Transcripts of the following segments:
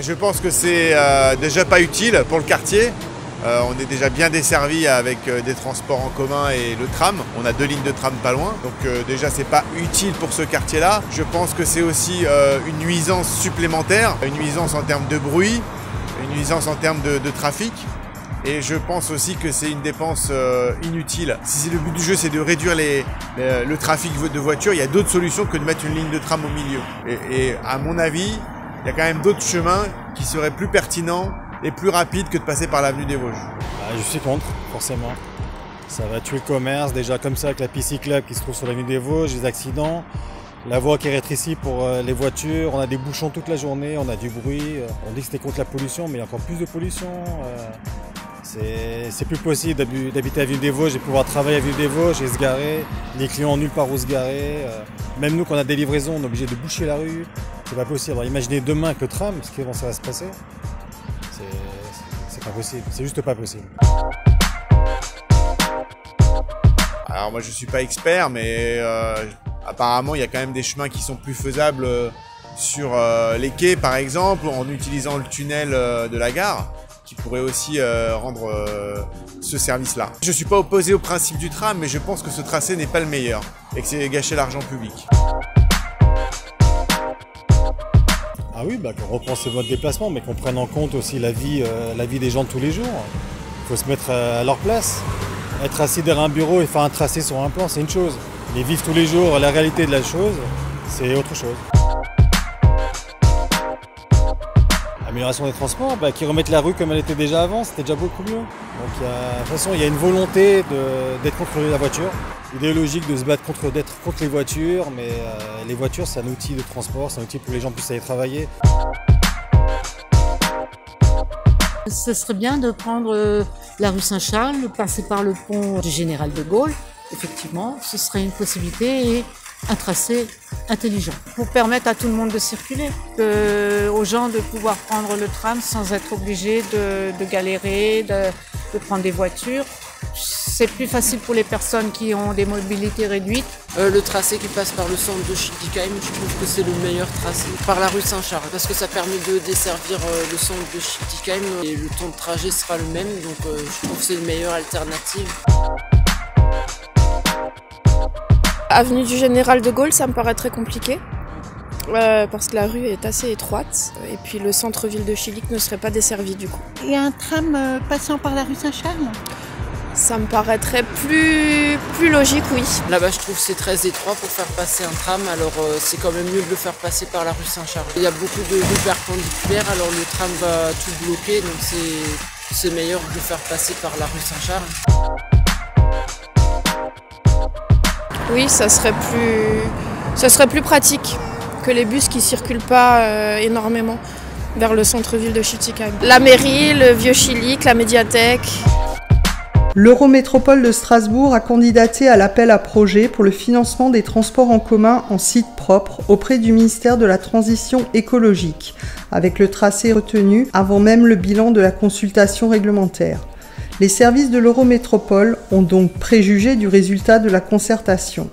Je pense que c'est déjà pas utile pour le quartier. On est déjà bien desservi avec des transports en commun et le tram. On a 2 lignes de tram pas loin. Donc déjà c'est pas utile pour ce quartier-là. Je pense que c'est aussi une nuisance supplémentaire. Une nuisance en termes de bruit, une nuisance en termes de trafic. Et je pense aussi que c'est une dépense inutile. Si le but du jeu c'est de réduire le trafic de voitures, il y a d'autres solutions que de mettre une ligne de tram au milieu. Et à mon avis, il y a quand même d'autres chemins qui seraient plus pertinents et plus rapides que de passer par l'avenue des Vosges. Je suis contre, forcément. Ça va tuer le commerce, déjà comme ça avec la piste cyclable qui se trouve sur l'avenue des Vosges, les accidents, la voie qui est rétrécie pour les voitures, on a des bouchons toute la journée, on a du bruit. On dit que c'était contre la pollution, mais il y a encore plus de pollution. C'est plus possible d'habiter à Ville-des-Vosges et pouvoir travailler à Ville-des-Vosges et se garer. Les clients ont nulle part où se garer. Même nous, quand on a des livraisons, on est obligé de boucher la rue. C'est pas possible. Alors, imaginez demain avec le tram, comment ça va se passer. C'est pas possible. C'est juste pas possible. Alors moi, je suis pas expert, mais apparemment, il y a quand même des chemins qui sont plus faisables sur les quais, par exemple, en utilisant le tunnel de la gare, qui pourrait aussi rendre ce service-là. Je ne suis pas opposé au principe du tram, mais je pense que ce tracé n'est pas le meilleur et que c'est gâcher l'argent public. Ah oui, qu'on reprend ces modes de déplacement, mais qu'on prenne en compte aussi la vie des gens de tous les jours. Il faut se mettre à leur place. Être assis derrière un bureau et faire un tracé sur un plan, c'est une chose. Mais vivre tous les jours la réalité de la chose, c'est autre chose. Amélioration des transports, qui remettent la rue comme elle était déjà avant, c'était déjà beaucoup mieux. Donc de toute façon, il y a une volonté d'être contre la voiture, idéologique de se battre d'être contre les voitures, mais les voitures c'est un outil de transport, c'est un outil pour que les gens puissent aller travailler. Ce serait bien de prendre la rue Saint-Charles, passer par le pont du Général de Gaulle. Effectivement, ce serait une possibilité et un tracé intelligent. Pour permettre à tout le monde de circuler, aux gens de pouvoir prendre le tram sans être obligés de galérer, de prendre des voitures. C'est plus facile pour les personnes qui ont des mobilités réduites. Le tracé qui passe par le centre de Schiltigheim, je trouve que c'est le meilleur tracé. Par la rue Saint-Charles, parce que ça permet de desservir le centre de Schiltigheim et le temps de trajet sera le même, donc je trouve que c'est une meilleure alternative. Avenue du Général de Gaulle, ça me paraît très compliqué, parce que la rue est assez étroite, et puis le centre-ville de Schillig ne serait pas desservi du coup. Il y a un tram passant par la rue Saint-Charles ? Ça me paraîtrait plus logique, oui. Là-bas, je trouve que c'est très étroit pour faire passer un tram, alors c'est quand même mieux de le faire passer par la rue Saint-Charles. Il y a beaucoup de rues perpendiculaires, alors le tram va tout bloquer, donc c'est meilleur de le faire passer par la rue Saint-Charles. Oui, ça serait plus pratique que les bus qui circulent pas énormément vers le centre-ville de Schiltigheim. La mairie, le vieux Schillig, la médiathèque. L'Eurométropole de Strasbourg a candidaté à l'appel à projets pour le financement des transports en commun en site propre auprès du ministère de la Transition écologique, avec le tracé retenu avant même le bilan de la consultation réglementaire. Les services de l'Eurométropole ont donc préjugé du résultat de la concertation.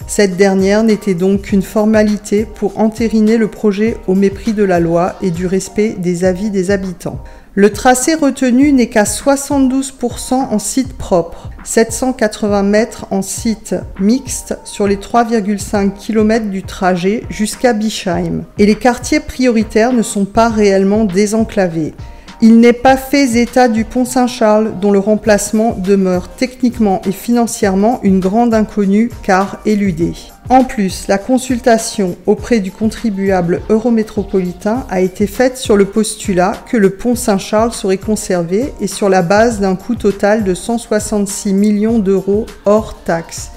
Cette dernière n'était donc qu'une formalité pour entériner le projet au mépris de la loi et du respect des avis des habitants. Le tracé retenu n'est qu'à 72% en site propre, 780 mètres en site mixte sur les 3,5 km du trajet jusqu'à Bischheim. Et les quartiers prioritaires ne sont pas réellement désenclavés. Il n'est pas fait état du pont Saint-Charles, dont le remplacement demeure techniquement et financièrement une grande inconnue car éludée. En plus, la consultation auprès du contribuable eurométropolitain a été faite sur le postulat que le pont Saint-Charles serait conservé et sur la base d'un coût total de 166 millions d'euros hors taxes,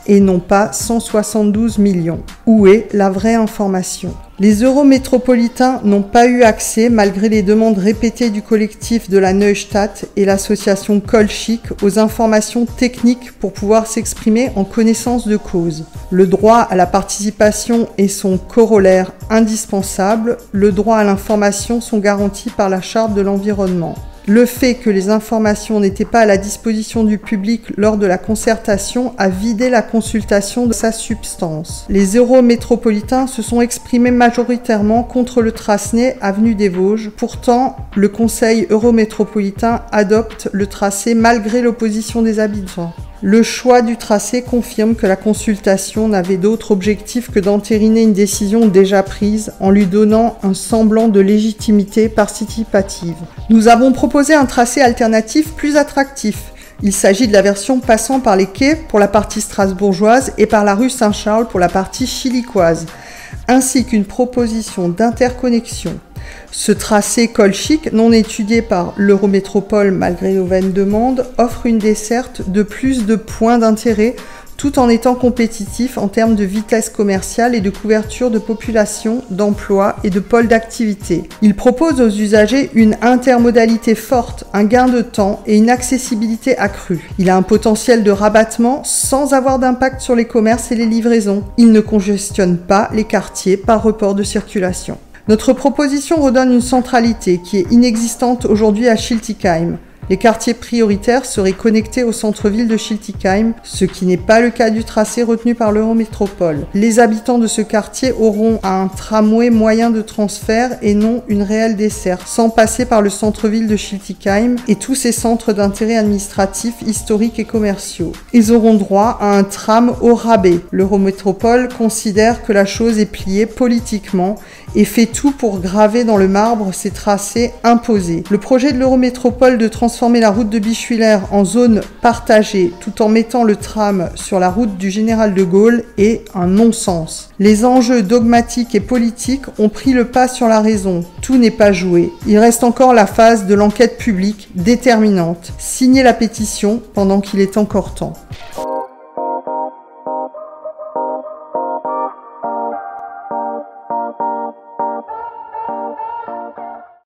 et non pas 172 millions. Où est la vraie information ? Les eurométropolitains n'ont pas eu accès, malgré les demandes répétées du collectif de la Neustadt et l'association Kolchik, aux informations techniques pour pouvoir s'exprimer en connaissance de cause. Le droit à la participation et son corollaire indispensable, le droit à l'information, sont garantis par la Charte de l'environnement. Le fait que les informations n'étaient pas à la disposition du public lors de la concertation a vidé la consultation de sa substance. Les eurométropolitains se sont exprimés majoritairement contre le tracé avenue des Vosges. Pourtant, le Conseil eurométropolitain adopte le tracé malgré l'opposition des habitants. Le choix du tracé confirme que la consultation n'avait d'autre objectif que d'entériner une décision déjà prise en lui donnant un semblant de légitimité participative. Nous avons proposé un tracé alternatif plus attractif. Il s'agit de la version passant par les quais pour la partie strasbourgeoise et par la rue Saint-Charles pour la partie chilicoise, ainsi qu'une proposition d'interconnexion. Ce tracé col-chic, non étudié par l'Eurométropole malgré les vaines demandes, offre une desserte de plus de points d'intérêt tout en étant compétitif en termes de vitesse commerciale et de couverture de population, d'emploi et de pôles d'activité. Il propose aux usagers une intermodalité forte, un gain de temps et une accessibilité accrue. Il a un potentiel de rabattement sans avoir d'impact sur les commerces et les livraisons. Il ne congestionne pas les quartiers par report de circulation. Notre proposition redonne une centralité qui est inexistante aujourd'hui à Schiltigheim. Les quartiers prioritaires seraient connectés au centre-ville de Schiltigheim, ce qui n'est pas le cas du tracé retenu par l'Eurométropole. Les habitants de ce quartier auront un tramway moyen de transfert et non une réelle desserte, sans passer par le centre-ville de Schiltigheim et tous ses centres d'intérêt administratif, historiques et commerciaux. Ils auront droit à un tram au rabais. L'Eurométropole considère que la chose est pliée politiquement et fait tout pour graver dans le marbre ces tracés imposés. Le projet de l'Eurométropole de transformer la route de Bischwiller en zone partagée tout en mettant le tram sur la route du Général de Gaulle est un non-sens. Les enjeux dogmatiques et politiques ont pris le pas sur la raison. Tout n'est pas joué. Il reste encore la phase de l'enquête publique déterminante. Signez la pétition pendant qu'il est encore temps.